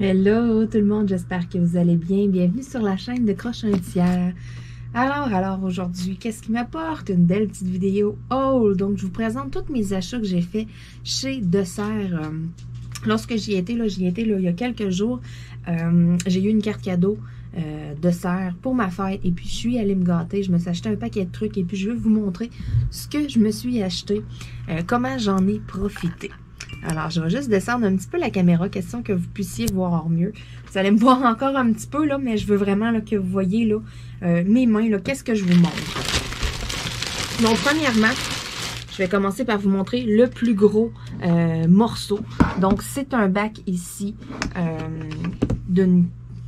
Hello tout le monde, j'espère que vous allez bien. Bienvenue sur la chaîne de Croche un tiers. Alors aujourd'hui, qu'est-ce qui m'apporte? Une belle petite vidéo haul. Donc je vous présente tous mes achats que j'ai fait chez Dessert. Lorsque j'y étais il y a quelques jours, j'ai eu une carte cadeau Dessert pour ma fête et puis je suis allée me gâter. Je me suis acheté un paquet de trucs et puis je vais vous montrer ce que je me suis acheté, comment j'en ai profité. Alors, je vais juste descendre un petit peu la caméra, question que vous puissiez voir mieux. Vous allez me voir encore un petit peu, là, mais je veux vraiment là, que vous voyez là, mes mains, là, qu'est-ce que je vous montre. Donc, premièrement, je vais commencer par vous montrer le plus gros morceau. Donc, c'est un bac ici d'une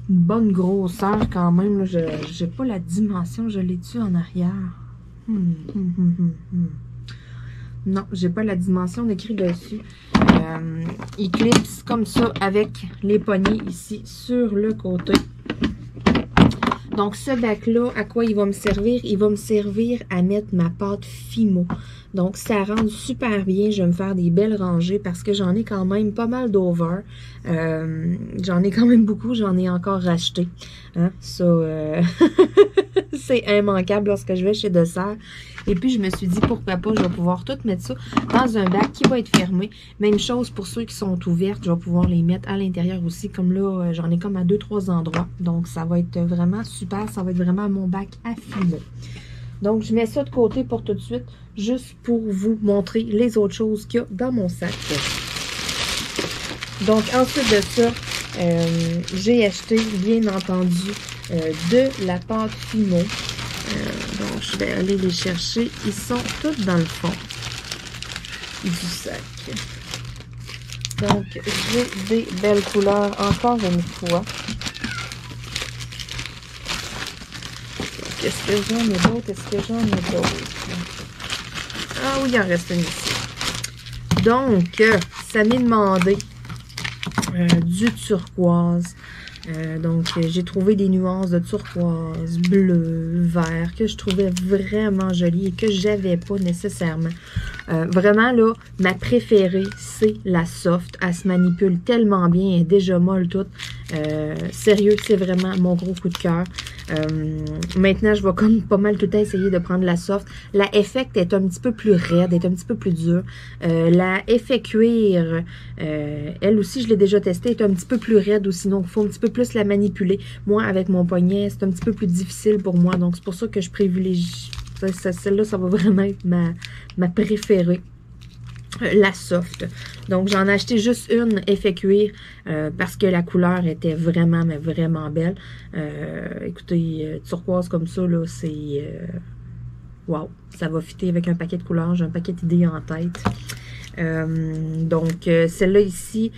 bonne grosseur quand même. Je n'ai pas la dimension, je l'ai dessus en arrière. Non, j'ai pas la dimension écrite dessus. Il clipse comme ça avec les poignées ici sur le côté. Donc ce bac-là, à quoi il va me servir? Il va me servir à mettre ma pâte Fimo. Donc ça rend super bien. Je vais me faire des belles rangées parce que j'en ai quand même pas mal d'over. J'en ai quand même beaucoup. J'en ai encore racheté. Hein? Ça, c'est immanquable lorsque je vais chez Dessert. Et puis, je me suis dit, pourquoi pas, je vais pouvoir tout mettre ça dans un bac qui va être fermé. Même chose pour ceux qui sont ouvertes, je vais pouvoir les mettre à l'intérieur aussi. Comme là, j'en ai comme à 2-3 endroits. Donc, ça va être vraiment super. Ça va être vraiment mon bac à Fimo. Donc, je mets ça de côté pour tout de suite, juste pour vous montrer les autres choses qu'il y a dans mon sac. Donc, ensuite de ça, j'ai acheté, bien entendu, de la pâte Fimo. Donc, je vais aller les chercher. Ils sont tous dans le fond du sac. Donc, j'ai des belles couleurs encore une fois. Est-ce que j'en ai d'autres? Est-ce que j'en ai d'autres? Ah oui, il en reste une ici. Donc, ça m'est demandé du turquoise. Donc, j'ai trouvé des nuances de turquoise, bleu, vert, que je trouvais vraiment jolies et que j'avais pas nécessairement. Vraiment, là, ma préférée, c'est la soft. Elle se manipule tellement bien, elle est déjà molle toute. Sérieux, c'est vraiment mon gros coup de cœur. Maintenant, je vais comme pas mal tout le temps essayer de prendre la soft. La Effect est un petit peu plus raide, est un petit peu plus dure. La Effet cuir, elle aussi, je l'ai déjà testée, est un petit peu plus raide aussi. Donc, il faut un petit peu plus la manipuler. Moi, avec mon poignet, c'est un petit peu plus difficile pour moi. Donc, c'est pour ça que je privilégie. Celle-là, ça va vraiment être ma préférée. La soft. Donc, j'en ai acheté juste une effet cuir parce que la couleur était vraiment, mais vraiment belle. Écoutez, turquoise comme ça, là, c'est... wow! Ça va fitter avec un paquet de couleurs. J'ai un paquet d'idées en tête. Donc, celle-là ici,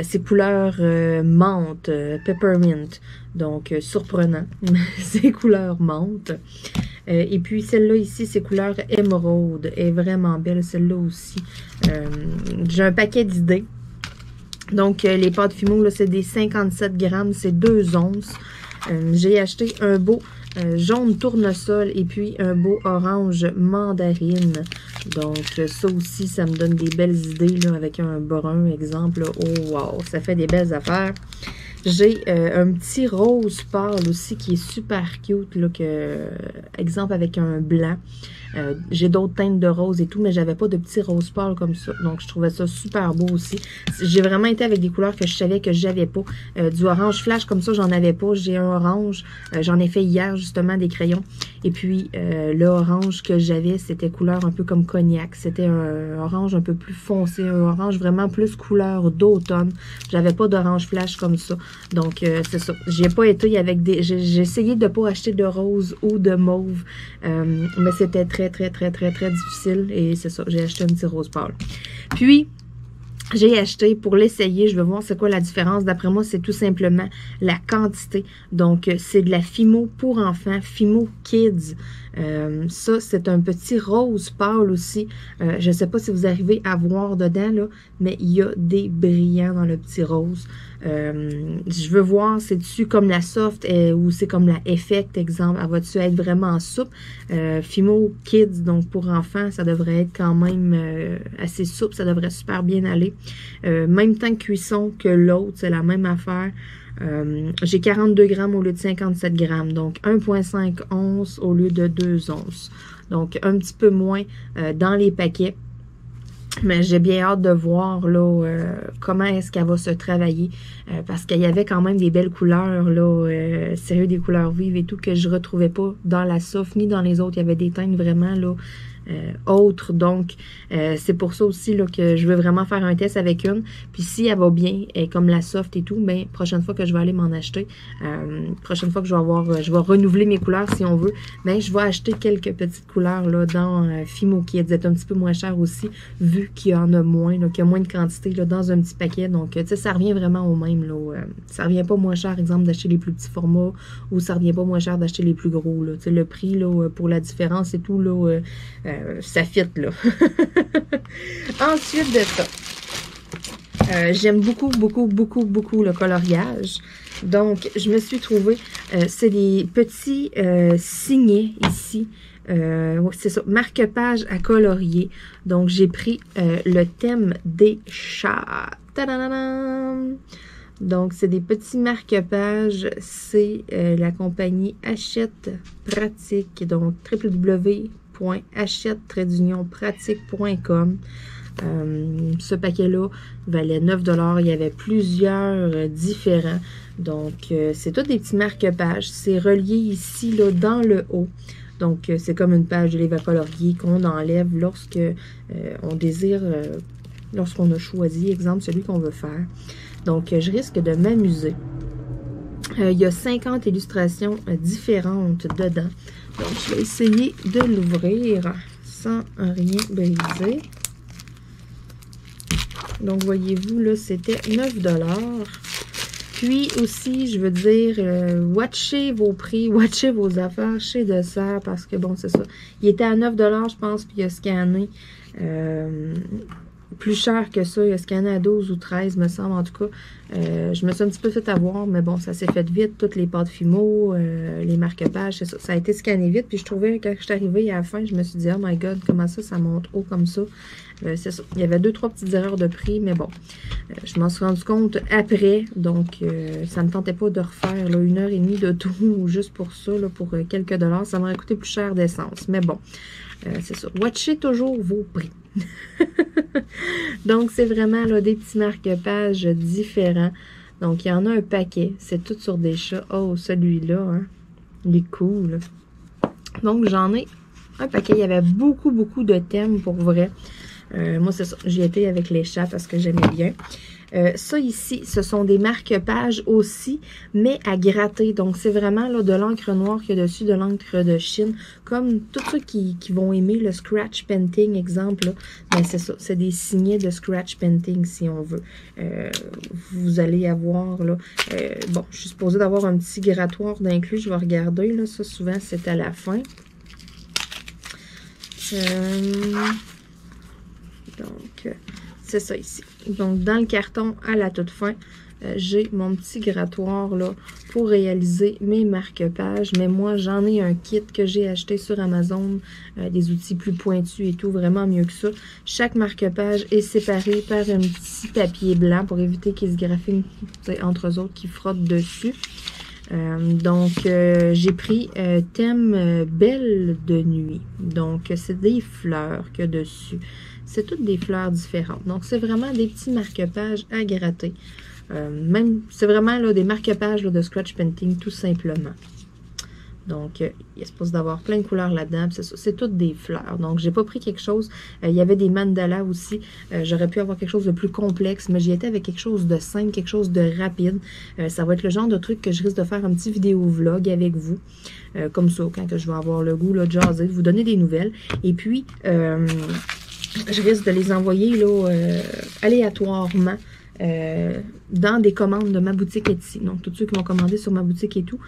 c'est couleur menthe, peppermint. Donc, surprenant. C'est couleur menthe. Et puis, celle-là ici, c'est couleur émeraude. Elle est vraiment belle, celle-là aussi. J'ai un paquet d'idées. Donc, les pâtes Fimo, là, c'est des 57 grammes, c'est 2 onces. J'ai acheté un beau jaune tournesol et puis un beau orange mandarine. Donc, ça aussi, ça me donne des belles idées, là, avec un brun, exemple. Là. Oh, wow! Ça fait des belles affaires. J'ai un petit rose pâle aussi qui est super cute, là, exemple avec un blanc. J'ai d'autres teintes de rose et tout, mais j'avais pas de petits rose pâle comme ça. Donc, je trouvais ça super beau aussi. J'ai vraiment été avec des couleurs que je savais que j'avais pas. Du orange flash comme ça, j'en avais pas. J'ai un orange. J'en ai fait hier, justement, des crayons. Et puis, le orange que j'avais, c'était couleur un peu comme cognac. C'était un orange un peu plus foncé. Un orange vraiment plus couleur d'automne. J'avais pas d'orange flash comme ça. Donc, c'est ça. J'ai pas été avec des... J'ai essayé de pas acheter de rose ou de mauve. Mais c'était très difficile. Et c'est ça. J'ai acheté un petit rose pâle. Puis, j'ai acheté pour l'essayer. Je vais voir c'est quoi la différence. D'après moi, c'est tout simplement la quantité. Donc, c'est de la Fimo pour enfants. Fimo Kids. Ça, c'est un petit rose pâle aussi. Je ne sais pas si vous arrivez à voir dedans, là, mais il y a des brillants dans le petit rose. Je veux voir, c'est-tu comme la soft ou c'est comme la effect, exemple. Elle va-tu être vraiment souple? Fimo Kids, donc pour enfants, ça devrait être quand même assez souple. Ça devrait super bien aller. Même temps de cuisson que l'autre, c'est la même affaire. J'ai 42 grammes au lieu de 57 grammes. Donc 1,5 onces au lieu de 2 onces. Donc un petit peu moins dans les paquets. Mais j'ai bien hâte de voir là comment est-ce qu'elle va se travailler. Parce qu'il y avait quand même des belles couleurs, là, sérieux, des couleurs vives et tout, que je retrouvais pas dans la soft ni dans les autres. Il y avait des teintes vraiment là autres. Donc, c'est pour ça aussi là, que je veux vraiment faire un test avec une. Puis si elle va bien, comme la soft et tout, ben prochaine fois que je vais aller m'en acheter, prochaine fois que je vais avoir, je vais renouveler mes couleurs si on veut, ben je vais acheter quelques petites couleurs là dans Fimo qui est un petit peu moins cher aussi, vu qu'il y en a moins, qu'il y a moins de quantité là, dans un petit paquet. Donc, tu sais, ça revient vraiment au même. Là, ça revient pas moins cher, exemple, d'acheter les plus petits formats ou ça revient pas moins cher d'acheter les plus gros. Là. Tu sais, le prix là, pour la différence et tout, là, ça fit, là. Ensuite de ça, j'aime beaucoup le coloriage. Donc, je me suis trouvé, c'est des petits signets ici. C'est ça, marque-page à colorier. Donc, j'ai pris le thème des chats. Tadadadam! Donc, c'est des petits marque-pages. C'est la compagnie Hachette Pratique. Donc, www.hachette-pratique.com. Ce paquet-là valait 9 $. Il y avait plusieurs différents. Donc, c'est tous des petits marque-pages. C'est relié ici, là, dans le haut. Donc, c'est comme une page de livre à colorier qu'on enlève lorsque on désire, lorsqu'on a choisi, exemple, celui qu'on veut faire. Donc, je risque de m'amuser. Il y a 50 illustrations différentes dedans. Donc, je vais essayer de l'ouvrir sans rien briser. Donc, voyez-vous, là, c'était 9 $. Puis aussi, je veux dire, watchez vos prix, watchez vos affaires chez Dessert parce que, bon, c'est ça. Il était à 9 $, je pense, puis il a scanné plus cher que ça. Il a scanné à 12 ou 13, me semble, en tout cas. Je me suis un petit peu fait avoir, mais bon, ça s'est fait vite. Toutes les pâtes Fimo, les marque-pages, c'est ça. Ça a été scanné vite. Puis je trouvais, quand je suis arrivée à la fin, je me suis dit, oh my God, comment ça monte haut comme ça? C'est ça. Il y avait 2-3 petites erreurs de prix, mais bon, je m'en suis rendu compte après. Donc, ça ne me tentait pas de refaire là, 1h30 de tout juste pour ça, là, pour quelques dollars. Ça m'aurait coûté plus cher d'essence. Mais bon, c'est ça. Watchez toujours vos prix. Donc, c'est vraiment là, des petits marque-pages différents. Donc, il y en a un paquet. C'est tout sur des chats. Oh, celui-là, hein, il est cool. Donc, j'en ai un paquet. Il y avait beaucoup de thèmes pour vrai. Moi, c'est ça. J'y étais avec les chats parce que j'aimais bien. Ça ici, ce sont des marque-pages aussi, mais à gratter. Donc, c'est vraiment là, de l'encre noire qu'il y a dessus, de l'encre de Chine. Comme tous ceux qui vont aimer le scratch painting, exemple, là, ben c'est ça. C'est des signets de scratch painting, si on veut. Vous allez avoir, là... bon, je suis supposée d'avoir un petit grattoir d'inclus. Je vais regarder, là. Ça, souvent, c'est à la fin. Donc, c'est ça ici. Donc, dans le carton, à la toute fin, j'ai mon petit grattoir là pour réaliser mes marque-pages. Mais moi, j'en ai un kit que j'ai acheté sur Amazon, des outils plus pointus et tout, vraiment mieux que ça. Chaque marque-page est séparé par un petit papier blanc pour éviter qu'ils se graffinent entre eux autres, qui frottent dessus. Donc, j'ai pris thème belle de nuit. Donc, c'est des fleurs qu'il y a dessus. C'est toutes des fleurs différentes. Donc, c'est vraiment des petits marque-pages à gratter. Même, c'est vraiment là, des marque-pages de scratch painting, tout simplement. Donc, il est supposé d'avoir plein de couleurs là-dedans. C'est toutes des fleurs. Donc, j'ai pas pris quelque chose. Il y avait des mandalas aussi. J'aurais pu avoir quelque chose de plus complexe, mais j'y étais avec quelque chose de simple, quelque chose de rapide. Ça va être le genre de truc que je risque de faire un petit vidéo vlog avec vous. Comme ça, quand que je vais avoir le goût là, de jaser, de vous donner des nouvelles. Et puis, je risque de les envoyer là, aléatoirement. dans des commandes de ma boutique Etsy. Donc, tous ceux qui m'ont commandé sur ma boutique et tout,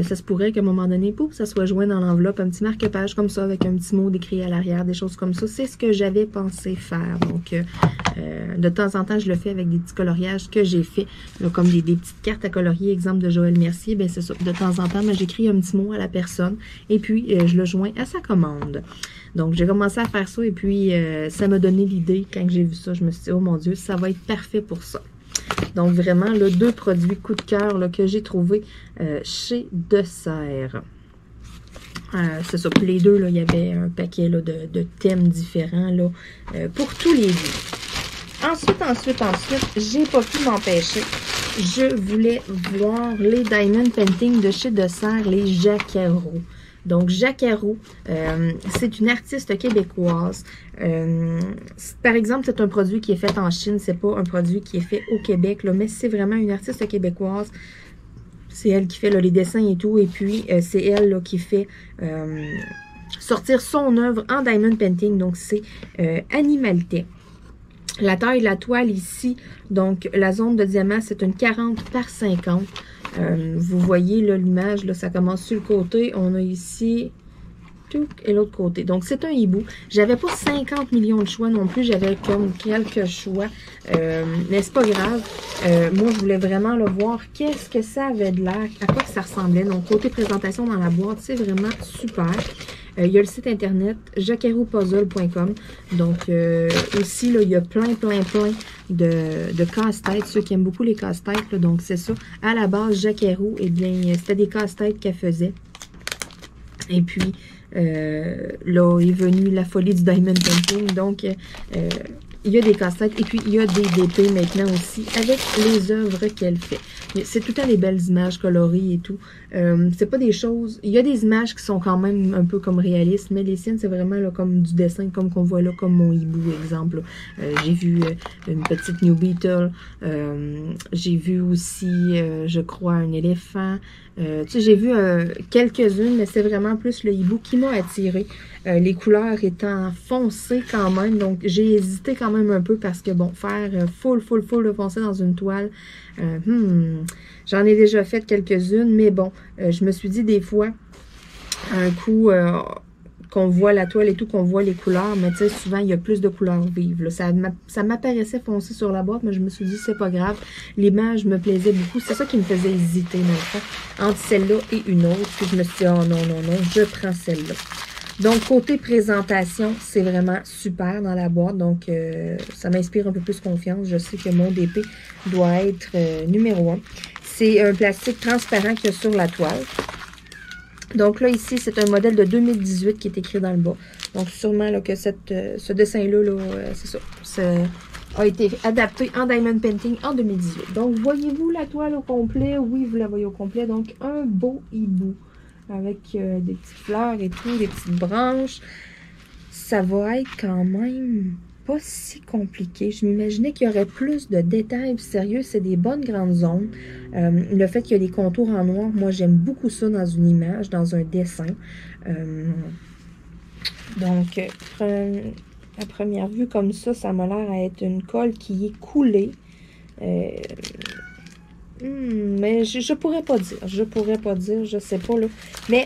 ça se pourrait qu'à un moment donné, pouf, ça soit joint dans l'enveloppe, un petit marque-page comme ça, avec un petit mot décrit à l'arrière, des choses comme ça. C'est ce que j'avais pensé faire. Donc, de temps en temps, je le fais avec des petits coloriages que j'ai fait, là, comme des petites cartes à colorier, exemple de Joël Mercier. Bien, c'est ça. De temps en temps, j'écris un petit mot à la personne et puis je le joins à sa commande. Donc, j'ai commencé à faire ça et puis ça m'a donné l'idée. Quand j'ai vu ça, je me suis dit, oh mon Dieu, ça va être parfait pour ça. Donc, vraiment, là, 2 produits coup de cœur là, que j'ai trouvé chez Desserts. C'est ça. Puis les deux, là, il y avait un paquet là, de thèmes différents là, pour tous les goûts. Ensuite, j'ai pas pu m'empêcher. Je voulais voir les Diamond Painting de chez Desserts, les Jacquarot. Donc, Jacquarot, c'est une artiste québécoise. Par exemple, c'est un produit qui est fait en Chine. C'est pas un produit qui est fait au Québec, là, mais c'est vraiment une artiste québécoise. C'est elle qui fait là, les dessins et tout. Et puis, c'est elle là, qui fait sortir son œuvre en Diamond Painting. Donc, c'est Animalité. La taille de la toile ici, donc la zone de diamant, c'est une 40 par 50. Vous voyez l'image, là, ça commence sur le côté. On a ici tout et l'autre côté. Donc, c'est un hibou. J'avais pas 50 millions de choix non plus. J'avais comme quelques choix. Mais c'est pas grave. Moi, je voulais vraiment le voir. Qu'est-ce que ça avait de l'air? À quoi ça ressemblait? Donc, côté présentation dans la boîte, c'est vraiment super. Il y a le site internet jacquaropuzzle.com. Donc, aussi, là, il y a plein de casse-têtes. Ceux qui aiment beaucoup les casse-têtes, donc c'est ça. À la base, Jacquarot, eh bien, c'était des casse-têtes qu'elle faisait. Et puis, là, est venue la folie du Diamond Painting. Donc, il y a des casse-têtes et puis il y a des DP maintenant aussi avec les œuvres qu'elle fait. C'est tout le temps des belles images colorées et tout. C'est pas des choses... Il y a des images qui sont quand même un peu comme réalistes, mais les siennes, c'est vraiment là, comme du dessin, comme qu'on voit là, comme mon hibou, exemple. J'ai vu une petite New Beetle. J'ai vu aussi, je crois, un éléphant. Tu sais, j'ai vu quelques-unes, mais c'est vraiment plus le hibou qui m'a attiré. Les couleurs étant foncées quand même, donc j'ai hésité quand même un peu parce que, bon, faire full de foncé dans une toile, j'en ai déjà fait quelques-unes, mais bon, je me suis dit des fois, un coup qu'on voit la toile et tout, qu'on voit les couleurs, mais tu sais, souvent, il y a plus de couleurs vives. Là. Ça m'apparaissait foncé sur la boîte, mais je me suis dit, c'est pas grave. L'image me plaisait beaucoup. C'est ça qui me faisait hésiter, dans le fond, entre celle-là et une autre. Puis je me suis dit, oh non, je prends celle-là. Donc, côté présentation, c'est vraiment super dans la boîte. Donc, ça m'inspire un peu plus confiance. Je sais que mon DP doit être numéro 1. C'est un plastique transparent qu'il y a sur la toile. Donc là, ici, c'est un modèle de 2018 qui est écrit dans le bas. Donc, sûrement là, que ce dessin-là, c'est ça. Ça a été adapté en Diamond Painting en 2018. Donc, voyez-vous la toile au complet? Oui, vous la voyez au complet. Donc, un beau hibou avec des petites fleurs et tout, des petites branches. Ça va être quand même pas si compliqué. Je m'imaginais qu'il y aurait plus de détails. Sérieux, c'est des bonnes grandes zones. Le fait qu'il y a des contours en noir, moi, j'aime beaucoup ça dans une image, dans un dessin. Donc, à première vue, comme ça m'a l'air à être une colle qui est coulée. Mais je pourrais pas dire. Je sais pas, là. Mais,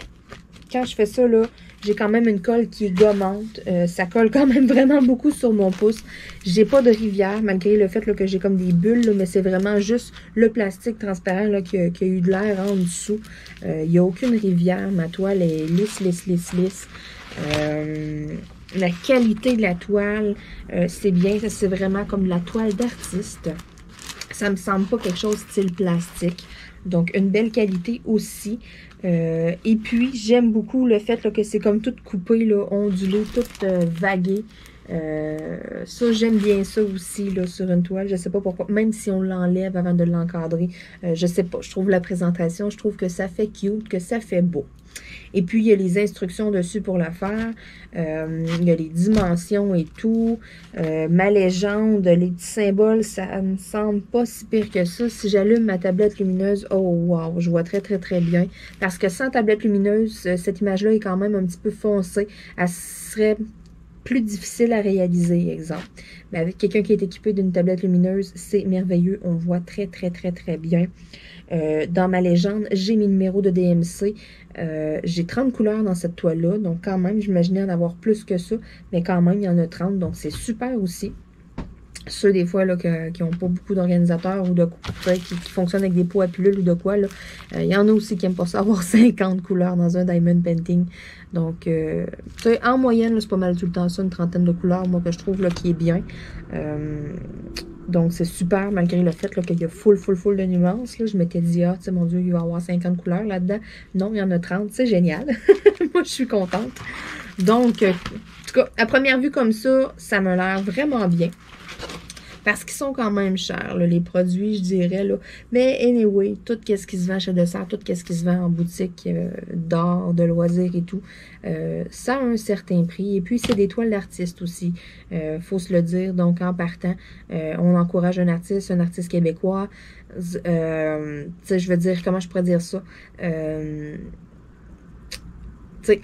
quand je fais ça, là, j'ai quand même une colle qui est gommante. Ça colle quand même vraiment beaucoup sur mon pouce. J'ai pas de rivière, malgré le fait là, que j'ai comme des bulles, là, mais c'est vraiment juste le plastique transparent là, qui a eu de l'air en dessous. Il n'y a aucune rivière. Ma toile est lisse. La qualité de la toile, c'est bien. C'est vraiment comme de la toile d'artiste. Ça me semble pas quelque chose style plastique. Donc, une belle qualité aussi. Et puis, j'aime beaucoup le fait là, que c'est comme tout coupé, là, ondulé, tout vagué. Ça, j'aime bien ça aussi là, sur une toile. Je sais pas pourquoi. Même si on l'enlève avant de l'encadrer. Je sais pas. Je trouve la présentation, je trouve que ça fait cute, que ça fait beau. Et puis, il y a les instructions dessus pour la faire. Il y a les dimensions et tout. Ma légende, les petits symboles, ça me semble pas si pire que ça. Si j'allume ma tablette lumineuse, oh wow, je vois très bien. Parce que sans tablette lumineuse, cette image-là est quand même un petit peu foncée. Elle serait plus difficile à réaliser, exemple. Mais avec quelqu'un qui est équipé d'une tablette lumineuse, c'est merveilleux. On voit très, très, très, très bien. Dans ma légende, j'ai mes numéros de DMC. J'ai 30 couleurs dans cette toile-là. Donc, quand même, j'imaginais en avoir plus que ça. Mais quand même, il y en a 30. Donc, c'est super aussi. Ceux des fois là, qui n'ont pas beaucoup d'organisateurs ou de qui fonctionnent avec des pots à pilules ou de quoi. Il y en a aussi qui n'aiment pas ça avoir 50 couleurs dans un diamond painting. Donc, en moyenne, c'est pas mal tout le temps ça, une trentaine de couleurs, moi, que je trouve là, qui est bien. Donc, c'est super, malgré le fait qu'il y a full de nuances. Là. Je m'étais dit, ah, tu sais, mon Dieu, il va y avoir 50 couleurs là-dedans. Non, il y en a 30. C'est génial. Moi, je suis contente. Donc, en tout cas, à première vue comme ça, ça m'a l'air vraiment bien. Parce qu'ils sont quand même chers, là, les produits, je dirais. Là. Mais anyway, tout ce qui se vend chez Dessert, tout ce qui se vend en boutique d'art, de loisirs et tout, ça a un certain prix. Et puis, c'est des toiles d'artistes aussi, faut se le dire. Donc, en partant, on encourage un artiste québécois. Tu sais, je veux dire, comment je pourrais dire ça?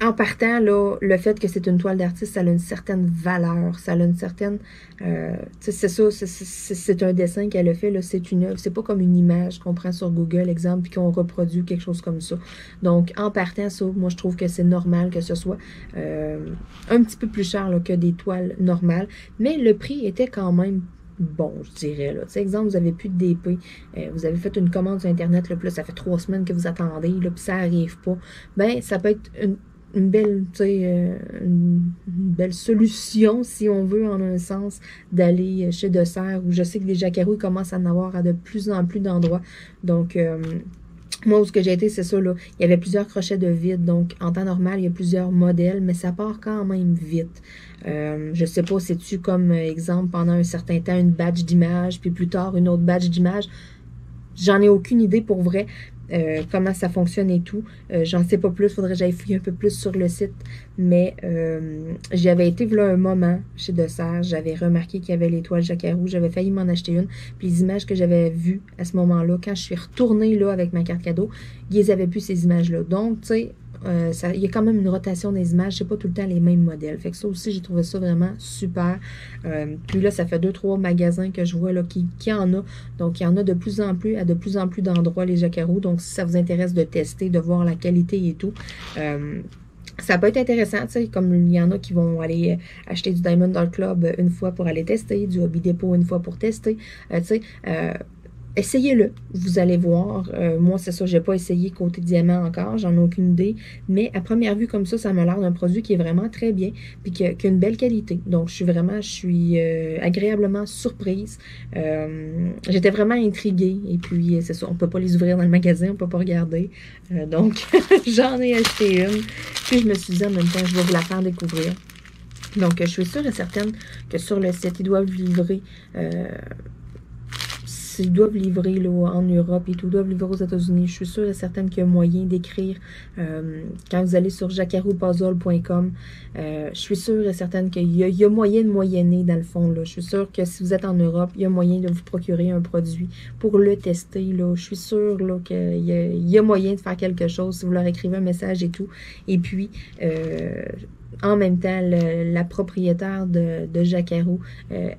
En partant, là, le fait que c'est une toile d'artiste, ça a une certaine valeur, ça a une certaine... c'est ça, c'est un dessin qu'elle a fait, là, c'est une œuvre, c'est pas comme une image qu'on prend sur Google, exemple, puis qu'on reproduit quelque chose comme ça. Donc, en partant, ça, moi, je trouve que c'est normal que ce soit un petit peu plus cher là, que des toiles normales, mais le prix était quand même bon, je dirais. Là. Exemple, vous avez plus de DP, vous avez fait une commande sur Internet, là, puis là, ça fait 3 semaines que vous attendez, là, puis ça n'arrive pas. Ben, ça peut être une belle, une belle solution, si on veut, en un sens, d'aller chez Dessert, où je sais que les Jacquarou commencent à en avoir à de plus en plus d'endroits. Donc, moi, où ce que j'ai été, c'est ça, là. Il y avait plusieurs crochets de vide. Donc, en temps normal, il y a plusieurs modèles, mais ça part quand même vite. Je sais pas, c'est-tu comme exemple, pendant un certain temps, une badge d'image, puis plus tard, une autre badge d'image. J'en ai aucune idée pour vrai. Comment ça fonctionne et tout. J'en sais pas plus, faudrait que j'aille fouiller un peu plus sur le site. Mais j'avais été là un moment chez Dessert, j'avais remarqué qu'il y avait l'étoile Jacquarou, j'avais failli m'en acheter une. Puis les images que j'avais vues à ce moment-là, quand je suis retournée là avec ma carte cadeau, ils avaient plus ces images-là. Donc, tu sais, il y a quand même une rotation des images, c'est pas tout le temps les mêmes modèles. Fait que ça aussi, j'ai trouvé ça vraiment super. Puis là, ça fait 2-3 magasins que je vois là qui en a. Donc, il y en a de plus en plus, à de plus en plus d'endroits, les Jacquarou. Donc, si ça vous intéresse de tester, de voir la qualité et tout, ça peut être intéressant, tu sais, comme il y en a qui vont aller acheter du Diamond Art Club une fois pour aller tester, du Hobby Depot une fois pour tester, tu sais, essayez-le, vous allez voir. Moi, c'est ça, j'ai pas essayé côté diamant encore, j'en ai aucune idée. Mais à première vue, comme ça m'a l'air d'un produit qui est vraiment très bien, puis qui a une belle qualité. Donc, je suis agréablement surprise. J'étais vraiment intriguée. Et puis, c'est ça, on peut pas les ouvrir dans le magasin, on peut pas regarder. Donc, j'en ai acheté une. Puis, je me suis dit, en même temps, je vais vous la faire découvrir. Donc, je suis sûre et certaine que sur le site, ils doivent livrer... ils doivent livrer là, en Europe et tout, doivent livrer aux États-Unis. Je suis sûre et certaine qu'il y a moyen d'écrire quand vous allez sur jacquaroupuzzle.com. Je suis sûre et certaine qu'il y a moyen de moyenner dans le fond. Là. Je suis sûre que si vous êtes en Europe, il y a moyen de vous procurer un produit pour le tester. Là. Je suis sûre qu'il y a moyen de faire quelque chose si vous leur écrivez un message et tout. Et puis, en même temps, la propriétaire de Jacquarou,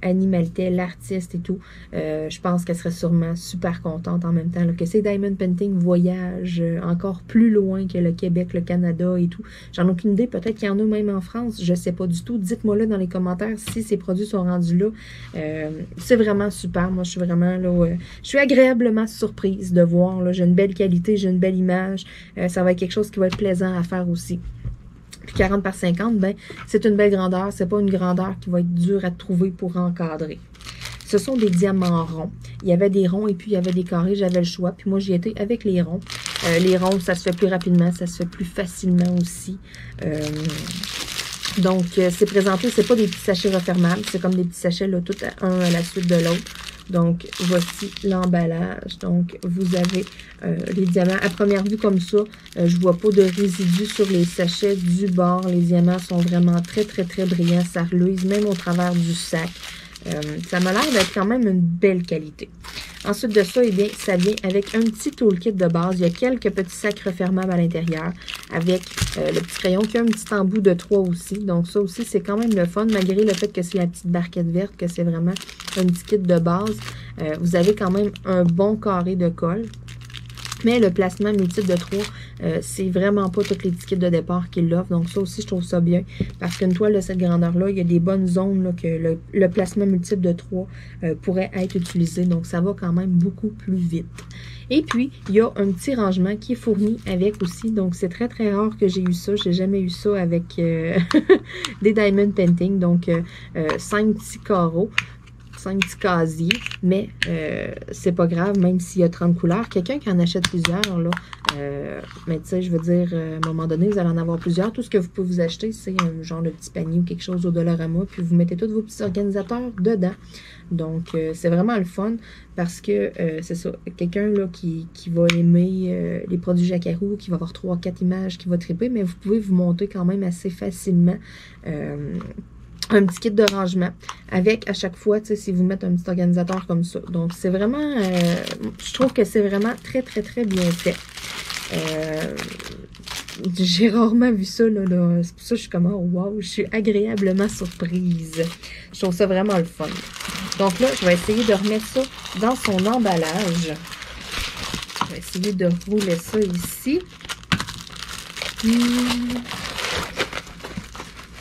Annie Maltais, l'artiste et tout, je pense qu'elle serait sûrement super contente en même temps là, que ces Diamond Painting voyagent encore plus loin que le Québec, le Canada et tout. J'en ai aucune idée, peut-être qu'il y en a même en France, je sais pas du tout. Dites-moi là dans les commentaires si ces produits sont rendus là. C'est vraiment super. Moi, je suis vraiment là, je suis agréablement surprise de voir. Là, j'ai une belle qualité, j'ai une belle image. Ça va être quelque chose qui va être plaisant à faire aussi. Puis 40 par 50, ben, c'est une belle grandeur. C'est pas une grandeur qui va être dure à trouver pour encadrer. Ce sont des diamants ronds. Il y avait des ronds et puis il y avait des carrés. J'avais le choix. Puis moi, j'y étais avec les ronds. Les ronds, ça se fait plus rapidement. Ça se fait plus facilement aussi. Donc, c'est présenté. C'est pas des petits sachets refermables. C'est comme des petits sachets, là, tout un à la suite de l'autre. Donc, voici l'emballage. Donc, vous avez les diamants. À première vue, comme ça, je vois pas de résidus sur les sachets du bord. Les diamants sont vraiment très, très, très brillants. Ça reluise même au travers du sac. Ça m'a l'air d'être quand même une belle qualité. Ensuite de ça, eh bien, ça vient avec un petit toolkit de base. Il y a quelques petits sacs refermables à l'intérieur avec le petit crayon qui a un petit embout de 3 aussi. Donc ça aussi, c'est quand même le fun, malgré le fait que c'est la petite barquette verte, que c'est vraiment un petit kit de base. Vous avez quand même un bon carré de colle. Mais le placement multiple de 3, c'est vraiment pas toutes les tickets de départ qui l'offrent. Donc ça aussi, je trouve ça bien. Parce qu'une toile de cette grandeur-là, il y a des bonnes zones là, que le placement multiple de 3 pourrait être utilisé. Donc ça va quand même beaucoup plus vite. Et puis, il y a un petit rangement qui est fourni avec aussi. Donc c'est très très rare que j'ai eu ça. J'ai jamais eu ça avec des diamond painting. Donc 5 petits carreaux. 5 petits casiers, mais c'est pas grave, même s'il y a 30 couleurs. Quelqu'un qui en achète plusieurs, là, mais tu sais, je veux dire, à un moment donné, vous allez en avoir plusieurs. Tout ce que vous pouvez vous acheter, c'est un genre de petit panier ou quelque chose au Dollarama, puis vous mettez tous vos petits organisateurs dedans. Donc, c'est vraiment le fun parce que c'est ça, quelqu'un là qui va aimer les produits Jacquaroo, qui va avoir 3-4 images, qui va triper, mais vous pouvez vous monter quand même assez facilement un petit kit de rangement avec à chaque fois, tu sais, si vous mettez un petit organisateur comme ça. Donc, c'est vraiment, je trouve que c'est vraiment très, très, très bien fait. J'ai rarement vu ça, là. C'est pour ça que je suis comme, oh, wow, je suis agréablement surprise. Je trouve ça vraiment le fun. Donc là, je vais essayer de remettre ça dans son emballage. Je vais essayer de rouler ça ici.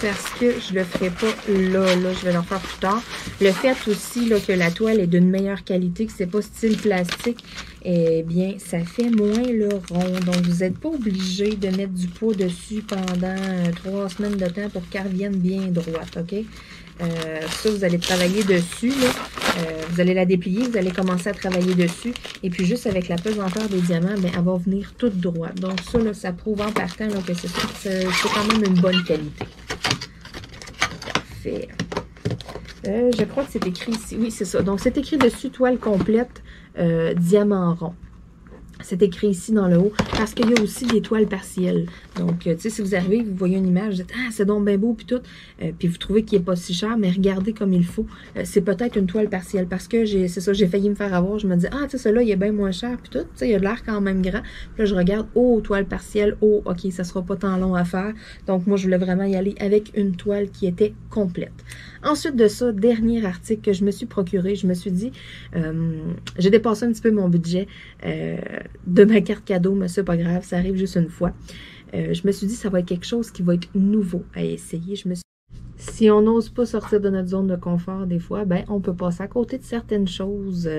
Parce que je le ferai pas là, je vais le faire plus tard. Le fait aussi là, que la toile est d'une meilleure qualité, que c'est pas style plastique, eh bien, ça fait moins le rond. Donc, vous n'êtes pas obligé de mettre du poids dessus pendant 3 semaines de temps pour qu'elle revienne bien droite, OK? Ça, vous allez travailler dessus, là. Vous allez la déplier, vous allez commencer à travailler dessus. Et puis, juste avec la pesanteur des diamants, bien, elle va venir toute droite. Donc, ça, là, ça prouve en partant là, que c'est quand même une bonne qualité. Parfait. Je crois que c'est écrit ici. Oui, c'est ça. Donc, c'est écrit dessus, toile complète, diamant rond. C'est écrit ici dans le haut, parce qu'il y a aussi des toiles partielles. Donc, tu sais, si vous arrivez, vous voyez une image, vous dites « Ah, c'est donc bien beau », puis tout, puis vous trouvez qu'il n'est pas si cher, mais regardez comme il faut. C'est peut-être une toile partielle, parce que c'est ça, j'ai failli me faire avoir. Je me dis « Ah, tu sais, celui-là, il est bien moins cher, puis tout, tu sais, il a de l'air quand même grand. » Puis là, je regarde, oh, toile partielle, oh, OK, ça sera pas tant long à faire. Donc, moi, je voulais vraiment y aller avec une toile qui était complète. Ensuite de ça, dernier article que je me suis procuré, je me suis dit, j'ai dépassé un petit peu mon budget de ma carte cadeau, mais c'est pas grave, ça arrive juste une fois. Je me suis dit, ça va être quelque chose qui va être nouveau à essayer. Si on n'ose pas sortir de notre zone de confort des fois, ben on peut passer à côté de certaines choses.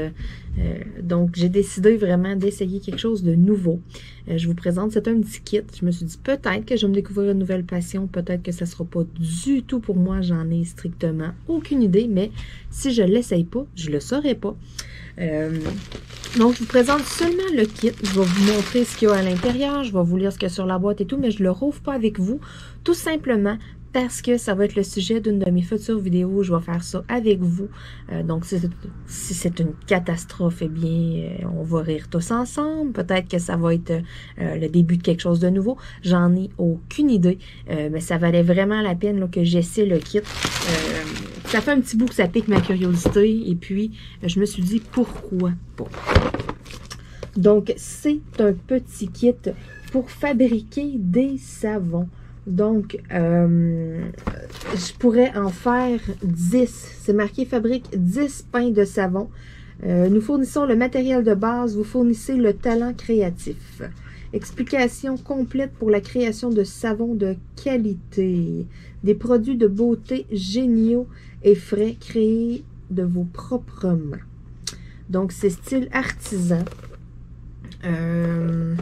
Donc, j'ai décidé vraiment d'essayer quelque chose de nouveau. Je vous présente, c'est un petit kit. Je me suis dit, peut-être que je vais me découvrir une nouvelle passion, peut-être que ça ne sera pas du tout pour moi, j'en ai strictement aucune idée, mais si je ne l'essaye pas, je ne le saurai pas. Donc, je vous présente seulement le kit. Je vais vous montrer ce qu'il y a à l'intérieur. Je vais vous lire ce qu'il y a sur la boîte et tout, mais je ne le rouvre pas avec vous, tout simplement parce que ça va être le sujet d'une de mes futures vidéos où je vais faire ça avec vous. Donc, si c'est une catastrophe, eh bien, on va rire tous ensemble. Peut-être que ça va être le début de quelque chose de nouveau. J'en ai aucune idée, mais ça valait vraiment la peine là, que j'essaie le kit. Ça fait un petit bout que ça pique ma curiosité et puis je me suis dit pourquoi pas. Donc, c'est un petit kit pour fabriquer des savons. Donc, je pourrais en faire 10. C'est marqué fabrique 10 pains de savon. Nous fournissons le matériel de base, vous fournissez le talent créatif. Explication complète pour la création de savons de qualité. Des produits de beauté géniaux et frais créés de vos propres mains. Donc, c'est style artisan. Je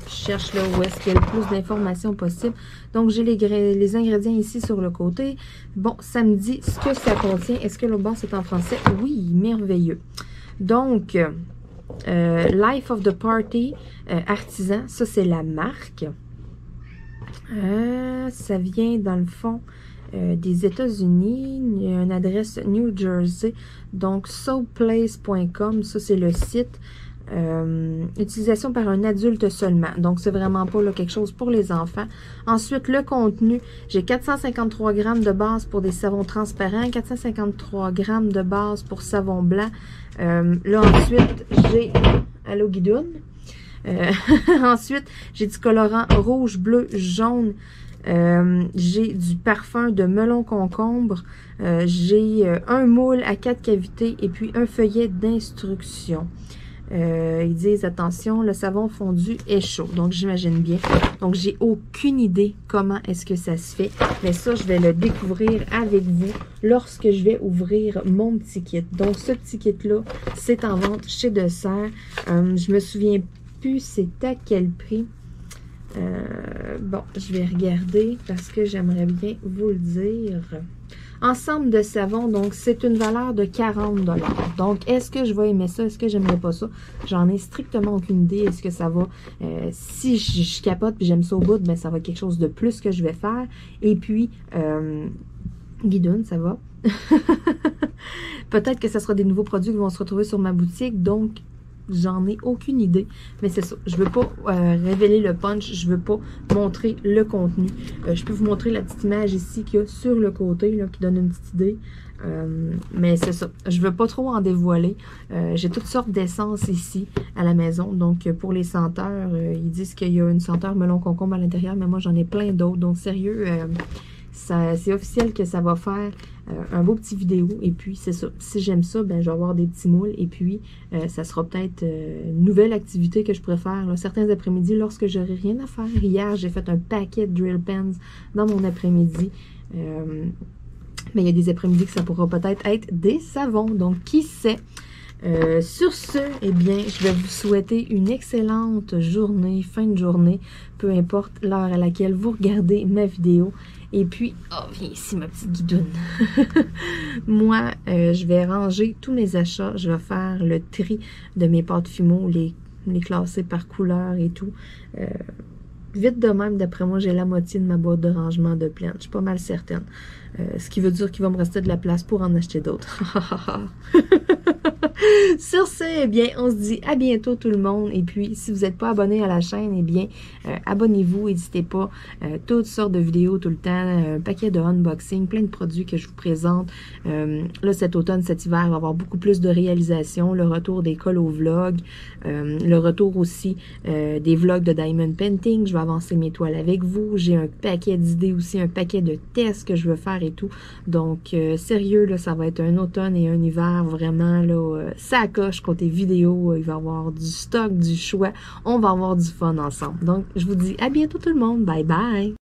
cherche là où est-ce qu'il y a le plus d'informations possible. Donc, j'ai les ingrédients ici sur le côté. Bon, ça me dit ce que ça contient. Est-ce que le bas c'est en français? Oui, merveilleux. Donc, Life of the Party Artisan, ça c'est la marque. Ça vient dans le fond des États-Unis. Il y a une adresse New Jersey. Donc, soapplace.com, ça c'est le site. Utilisation par un adulte seulement. Donc, c'est vraiment pas là, quelque chose pour les enfants. Ensuite, le contenu. J'ai 453 grammes de base pour des savons transparents, 453 grammes de base pour savon blanc. Là, ensuite, j'ai... Allô, Guidoune? Ensuite, j'ai du colorant rouge, bleu, jaune. J'ai du parfum de melon concombre. J'ai un moule à 4 cavités et puis un feuillet d'instruction. Ils disent, attention, le savon fondu est chaud. Donc, j'imagine bien. Donc, j'ai aucune idée comment est-ce que ça se fait. Mais ça, je vais le découvrir avec vous lorsque je vais ouvrir mon petit kit. Donc, ce petit kit-là, c'est en vente chez Dessert. Je me souviens plus c'est à quel prix. Bon, je vais regarder parce que j'aimerais bien vous le dire. Ensemble de savons, donc c'est une valeur de 40 $. Donc, est-ce que je vais aimer ça? Est-ce que j'aimerais pas ça? J'en ai strictement aucune idée. Est-ce que ça va... si je capote et j'aime ça au bout, ben ça va être quelque chose de plus que je vais faire. Et puis, Guidoune, ça va? Peut-être que ce sera des nouveaux produits qui vont se retrouver sur ma boutique. Donc, j'en ai aucune idée, mais c'est ça. Je veux pas révéler le punch, je veux pas montrer le contenu. Je peux vous montrer la petite image ici qu'il y a sur le côté, là, qui donne une petite idée. Mais c'est ça. Je veux pas trop en dévoiler. J'ai toutes sortes d'essences ici à la maison. Donc, pour les senteurs, ils disent qu'il y a une senteur melon concombre à l'intérieur, mais moi, j'en ai plein d'autres. Donc, sérieux, c'est officiel que ça va faire un beau petit vidéo. Et puis, c'est ça. Si j'aime ça, ben, je vais avoir des petits moules. Et puis, ça sera peut-être une nouvelle activité que je pourrais faire là, certains après-midi lorsque j'aurai rien à faire. Hier, j'ai fait un paquet de drill pens dans mon après-midi. Mais il y a des après-midi que ça pourra peut-être être des savons. Donc, qui sait? Sur ce, eh bien, je vais vous souhaiter une excellente journée, fin de journée, peu importe l'heure à laquelle vous regardez ma vidéo. Et puis, oh, viens ici ma petite guidoune. Moi, je vais ranger tous mes achats. Je vais faire le tri de mes pâtes Fimo, les classer par couleur et tout. Vite de même, d'après moi, j'ai la moitié de ma boîte de rangement de pleine. Je suis pas mal certaine. Ce qui veut dire qu'il va me rester de la place pour en acheter d'autres. Sur ce, eh bien, on se dit à bientôt tout le monde. Et puis, si vous n'êtes pas abonné à la chaîne, eh bien, abonnez-vous. N'hésitez pas. Toutes sortes de vidéos tout le temps. Un paquet de unboxing, plein de produits que je vous présente. Là, cet automne, cet hiver, il va y avoir beaucoup plus de réalisations. Le retour des colo-vlogs. Le retour aussi des vlogs de Diamond Painting. Je vais avancer mes toiles avec vous. J'ai un paquet d'idées aussi, un paquet de tests que je veux faire et tout. Donc, sérieux, là, ça va être un automne et un hiver vraiment, là, ça coche côté vidéo. Il va y avoir du stock, du choix. On va avoir du fun ensemble. Donc, je vous dis à bientôt tout le monde. Bye bye!